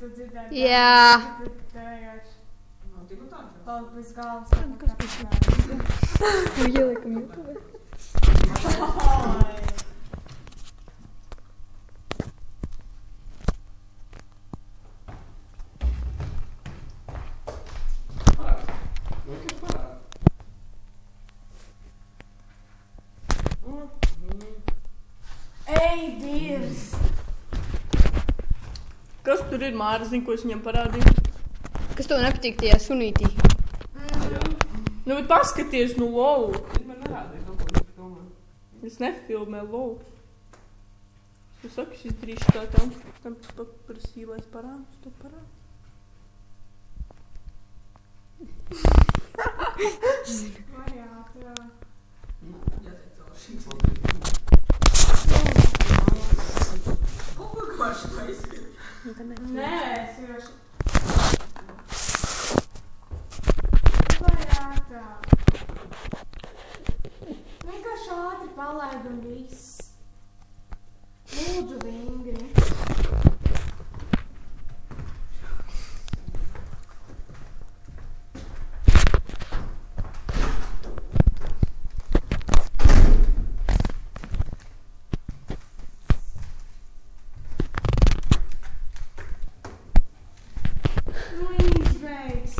tu dzirdēji. Jā. Tev vienkārši. Nav tik un tā. Palika pēc galvas. Ielikam YouTube. Ej, Dievs! Kas tur ir, Māra, zin, ko es viņam parādīju? Kas tev nepatīk tajā sunītī? Nu, bet paskaties, nu, lol. Viņi man nerādīja kaut ko par filmā. Es nefilmēju, lol. Es saku, es izdarīšu tā tam paprasīju, lai es parādus, to parādu. Variāt, jā. Jāteic caur šī. Kaut ko garšu taisīt. Nē, es vienkārši. Variātā. Vienkārši ātri palaid un viss. Lūdzu, Vingri. Nu, izbeigs.